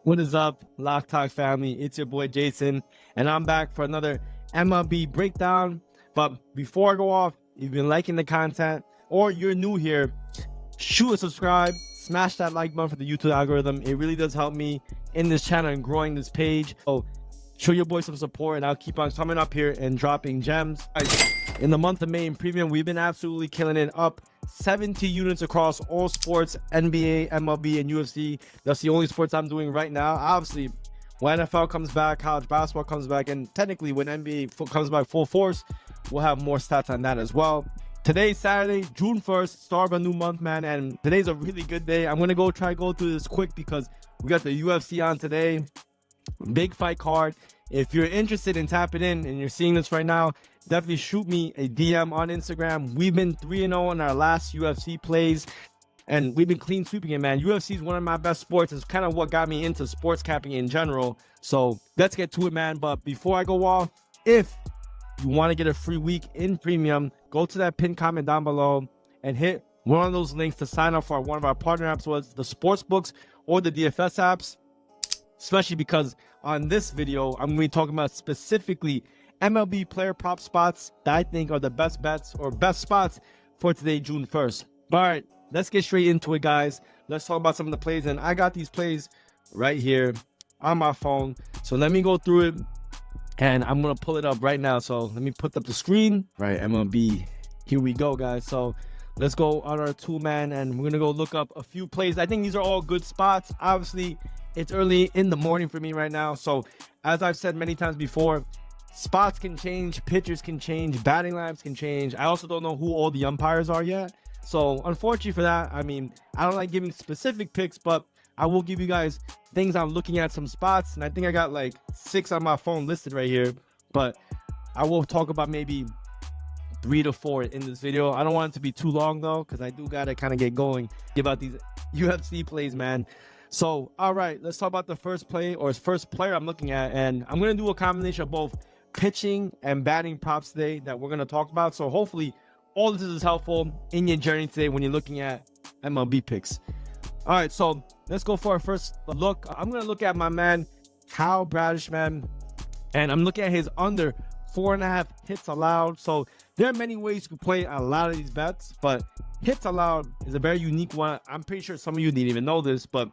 What is up, LOCKTALK family? It's your boy Jason, and I'm back for another MLB breakdown. But before I go off, if you've been liking the content or you're new here, shoot a subscribe, smash that like button for the YouTube algorithm. It really does help me in this channel and growing this page. So show your boy some support, and I'll keep on coming up here and dropping gems. In the month of May in premium, we've been absolutely killing it, up 70 units across all sports: NBA, MLB, and UFC. That's the only sports I'm doing right now. Obviously, when NFL comes back, college basketball comes back, and technically when NBA comes back full force, we'll have more stats on that as well. Today's Saturday, June 1st, start of a new month, man, and today's a really good day. I'm gonna go through this quick because we got the UFC on today. Big fight card. If you're interested in tapping in and you're seeing this right now, definitely shoot me a DM on Instagram. We've been 3-0 in our last UFC plays, and we've been clean sweeping it, man. UFC is one of my best sports. It's kind of what got me into sports capping in general. So let's get to it, man. But before I go off, if you want to get a free week in premium, go to that pinned comment down below and hit one of those links to sign up for one of our partner apps, whether it's the sports books or the DFS apps. Especially because on this video, I'm going to be talking about specifically MLB player prop spots that I think are the best bets or best spots for today, June 1st. All right, let's get straight into it, guys. Let's talk about some of the plays. And I got these plays right here on my phone. So let me go through it, and I'm going to pull it up right now. So let me put up the screen. Right, MLB. Here we go, guys. So let's go on our tool, man, and we're going to go look up a few plays. I think these are all good spots. Obviously, it's early in the morning for me right now. So as I've said many times before, spots can change, pitchers can change, batting lineups can change. I also don't know who all the umpires are yet. So unfortunately for that, I mean, I don't like giving specific picks, but I will give you guys things I'm looking at, some spots. And I think I got like 6 on my phone listed right here, but I will talk about maybe 3 to 4 in this video. I don't want it to be too long though, because I do gotta kind of get going, give out these UFC plays, man. So, all right, let's talk about the first play or first player I'm looking at. And I'm going to do a combination of both pitching and batting props today that we're going to talk about. So hopefully all this is helpful in your journey today when you're looking at MLB picks. All right, so let's go for our first look. I'm going to look at my man, Bradish, man. And I'm looking at his under 4.5 hits allowed. So there are many ways you can play a lot of these bets, but hits allowed is a very unique one. I'm pretty sure some of you didn't even know this, but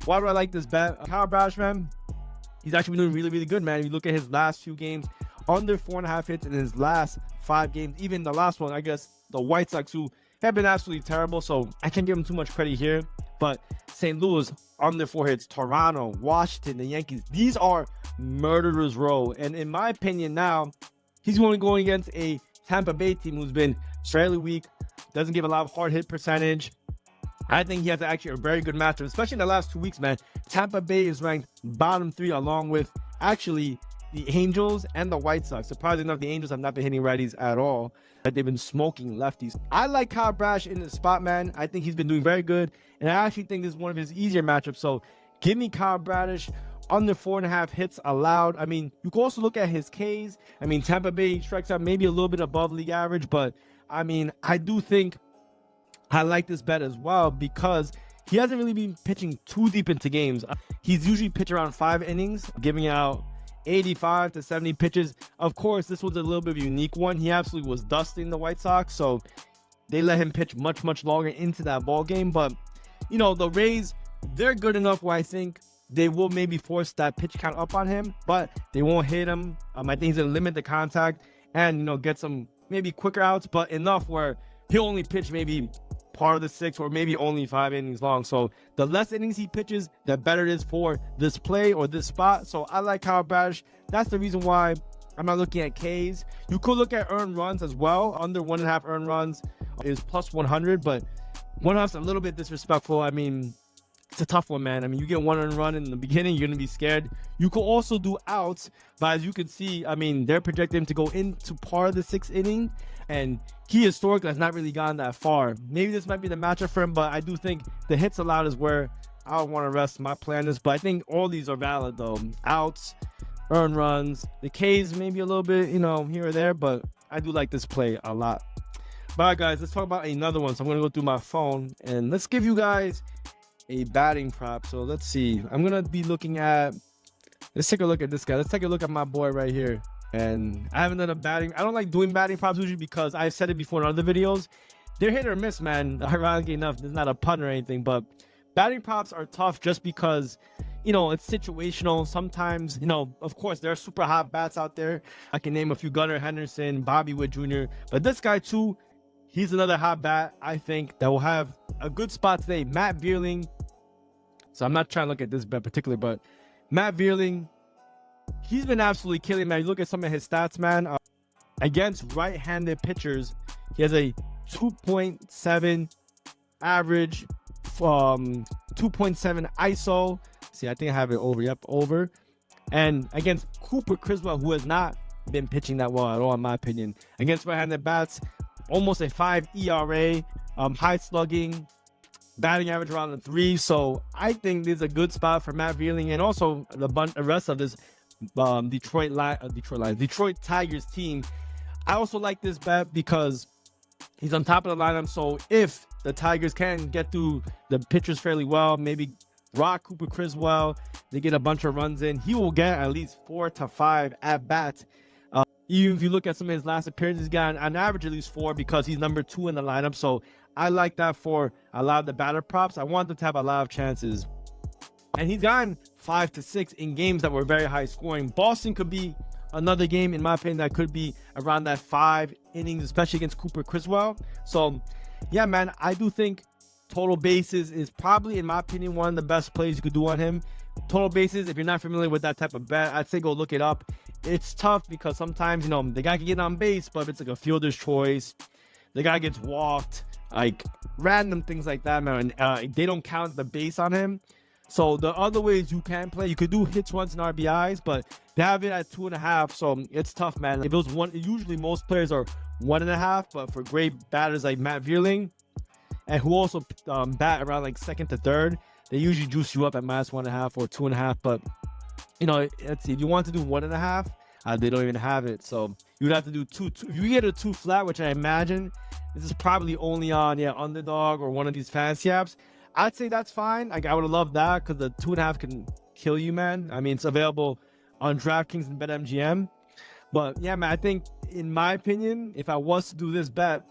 why do I like this bet? Bradish, man, he's actually been doing really, really good, man. If you look at his last few games, under 4.5 hits in his last 5 games. Even the last one, I guess, the White Sox, who have been absolutely terrible, so I can't give him too much credit here. But St. Louis, under 4 hits. Toronto, Washington, the Yankees. These are murderers row. And in my opinion now, he's only going against a Tampa Bay team who's been fairly weak, doesn't give a lot of hard hit percentage. I think he has actually a very good matchup, especially in the last 2 weeks, man. Tampa Bay is ranked bottom 3 along with actually the Angels and the White Sox. Surprisingly enough, the Angels have not been hitting righties at all. They've been smoking lefties. I like Bradish in the spot, man. I think he's been doing very good, and I actually think this is one of his easier matchups. So give me Bradish under 4.5 hits allowed. I mean, you can also look at his Ks. I mean, Tampa Bay strikes out maybe a little bit above league average, but I mean, I do think I like this bet as well because he hasn't really been pitching too deep into games. He's usually pitched around 5 innings, giving out 85 to 70 pitches. Of course, this was a little bit of a unique one. He absolutely was dusting the White Sox, so they let him pitch much, much longer into that ball game. But, you know, the Rays, they're good enough where I think they will maybe force that pitch count up on him, but they won't hit him. I think he's going to limit the contact and, you know, get some maybe quicker outs, but enough where he'll only pitch maybe part of the 6 or maybe only 5 innings long. So the less innings he pitches, the better it is for this play or this spot. So I like Bradish. That's the reason why I'm not looking at Ks. You could look at earned runs as well. Under 1.5 earned runs is plus 100, but 1.5's a little bit disrespectful. I mean, it's a tough one, man. I mean, you get 1 earned run in the beginning, you're going to be scared. You could also do outs, but as you can see, I mean, they're projecting him to go into part of the 6th inning, and he historically has not really gone that far. Maybe this might be the matchup for him, but I do think the hits allowed is where I would want to rest my plan is. But I think all these are valid, though. Outs, earned runs, the Ks maybe a little bit, you know, here or there, but I do like this play a lot. All right, guys, let's talk about another one. So I'm going to go through my phone, and let's give you guys a batting prop. So let's see. I'm gonna be looking at. Let's take a look at this guy. Let's take a look at my boy right here. And I haven't done a batting. I don't like doing batting props usually because I've said it before in other videos. They're hit or miss, man. Ironically enough, there's not a pun or anything, but batting props are tough just because, you know, it's situational. Sometimes, you know, of course, there are super hot bats out there. I can name a few: Gunnar Henderson, Bobby Witt Jr. But this guy too, he's another hot bat, I think, that will have a good spot today. Matt Vierling. So I'm not trying to look at this bet particularly, but Matt Vierling, he's been absolutely killing, man. You look at some of his stats, man. Against right-handed pitchers, he has a 2.7 average, 2.7 ISO. See, I think I have it over. Yep, over. And against Cooper Criswell, who has not been pitching that well at all, in my opinion. Against right-handed bats, almost a 5 ERA, high slugging, batting average around the 3. So I think this is a good spot for Matt Vierling, and also the rest of this Detroit Tigers team. I also like this bet because he's on top of the lineup. So if the Tigers can get through the pitchers fairly well, maybe rock Cooper Criswell, they get a bunch of runs in, he will get at least 4 to 5 at bats. Even if you look at some of his last appearances, he's got on average at least 4 because he's number 2 in the lineup. So I like that for a lot of the batter props. I want them to have a lot of chances. And he's gotten 5 to 6 in games that were very high scoring. Boston could be another game, in my opinion, that could be around that 5 innings, especially against Cooper Criswell. So, yeah, man, I do think total bases is probably, in my opinion, one of the best plays you could do on him. Total bases, if you're not familiar with that type of bet, I'd say go look it up. It's tough because sometimes, you know, the guy can get on base, but if it's like a fielder's choice, the guy gets walked, like random things like that, man. They don't count the base on him. So the other ways you can play, you could do hits, runs, and RBIs, but they have it at 2.5, so it's tough, man. If it was one, usually most players are 1.5, but for great batters like Matt Vierling, and who also bat around like second to third, they usually juice you up at -1.5 or 2.5. But you know, let's see, if you want to do 1.5, they don't even have it. So you'd have to do 2. If you get a 2 flat, which I imagine this is probably only on Underdog or one of these fantasy apps, I'd say that's fine. Like, I would have loved that because the 2.5 can kill you, man. I mean, it's available on DraftKings and BetMGM. But yeah, man, I think, in my opinion, if I was to do this bet,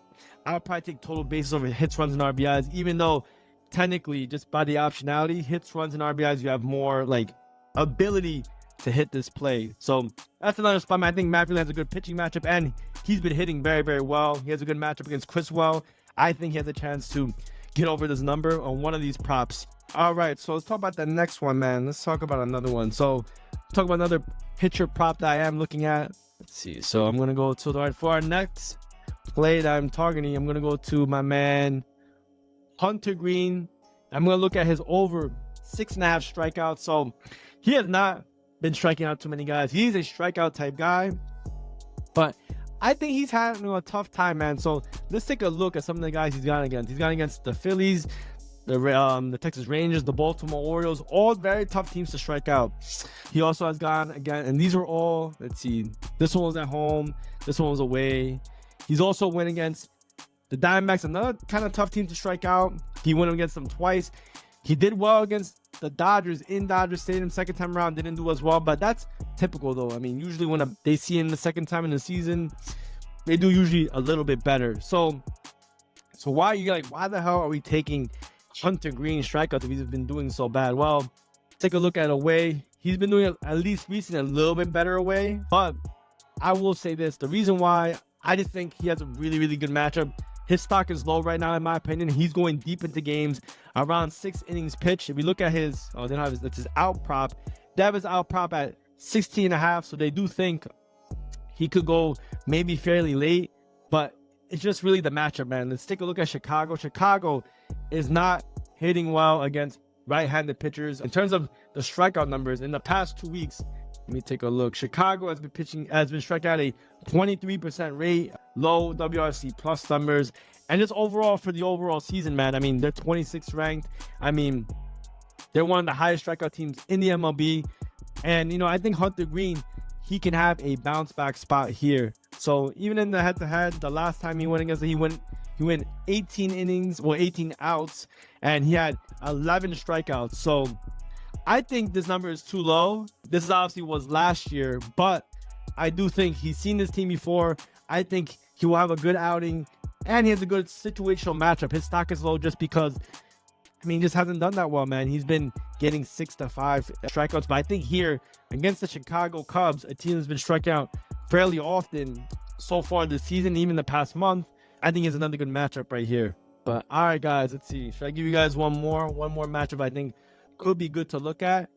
I would probably take total bases over hits, runs, and RBIs, even though technically, just by the optionality, hits, runs, and RBIs, you have more like ability to hit this play. So that's another spot, man. I think Matt Vierling has a good pitching matchup, and he's been hitting very, very well. He has a good matchup against Criswell. I think he has a chance to get over this number on one of these props. All right, so let's talk about the next one, man. Let's talk about another one. So let's talk about another pitcher prop that I am looking at. Let's see. So I'm gonna go to for our next play that I'm targeting. I'm gonna go to my man Hunter Greene. I'm gonna look at his over 6.5 strikeouts. So he has not been striking out too many guys. He's a strikeout type guy, but I think he's had a tough time, man. So let's take a look at some of the guys he's gone against. He's gone against the Phillies, the Texas Rangers, the Baltimore Orioles, all very tough teams to strike out. He also has gone again, and these were all, let's see, this one was at home, this one was away. He's also went against the Diamondbacks, another kind of tough team to strike out. He went against them twice. He did well against the Dodgers in Dodger Stadium second time around, didn't do as well, but that's typical though. I mean, usually when they see him the second time in the season, they do usually a little bit better. So why the hell are we taking Hunter Greene strikeout if he's been doing so bad? Well, take a look at away. He's been doing, at least recently, a little bit better away, but I will say this, the reason why, I just think he has a really, really good matchup. His stock is low right now, in my opinion. He's going deep into games, around 6 innings pitched. If you look at his, they don't have that's his out prop. They have his out prop at 16.5, so they do think he could go maybe fairly late, but it's just really the matchup, man. Let's take a look at Chicago. Chicago is not hitting well against right-handed pitchers. In terms of the strikeout numbers, in the past 2 weeks, let me take a look. Chicago has been striking out a 23% rate, low WRC plus numbers, and just overall for the overall season, man. I mean, they're 26th ranked. I mean, they're one of the highest strikeout teams in the MLB, and I think Hunter Greene, he can have a bounce back spot here. So even in the head-to-head, the last time he went against it, he went 18 innings or 18 outs, and he had 11 strikeouts. So I think this number is too low. This is obviously was last year, but I do think he's seen this team before. I think he will have a good outing, and he has a good situational matchup. His stock is low just because, I mean, he just hasn't done that well, man. He's been getting 6 to 5 strikeouts, but I think here against the Chicago Cubs, a team that's been striking out fairly often so far this season, even the past month, I think it's another good matchup right here. But all right, guys, let's see. Should I give you guys one more matchup I think could be good to look at?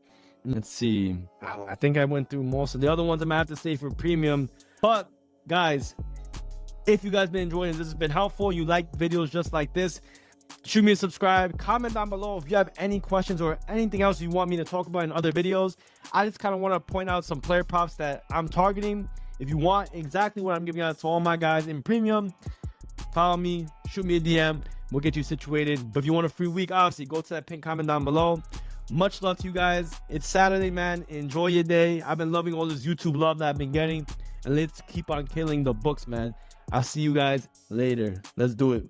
Let's see. I think I went through most of the other ones. I'm gonna have to stay for premium. But guys, if you guys been enjoying this has been helpful, you like videos just like this, shoot me a subscribe, comment down below if you have any questions or anything else you want me to talk about in other videos. I just kind of want to point out some player props that I'm targeting. If you want exactly what I'm giving out to all my guys in premium, follow me, shoot me a DM, we'll get you situated. But if you want a free week, obviously go to that pinned comment down below. Much love to you guys. It's Saturday, man. Enjoy your day. I've been loving all this YouTube love that I've been getting, and let's keep on killing the books, man. I'll see you guys later. Let's do it.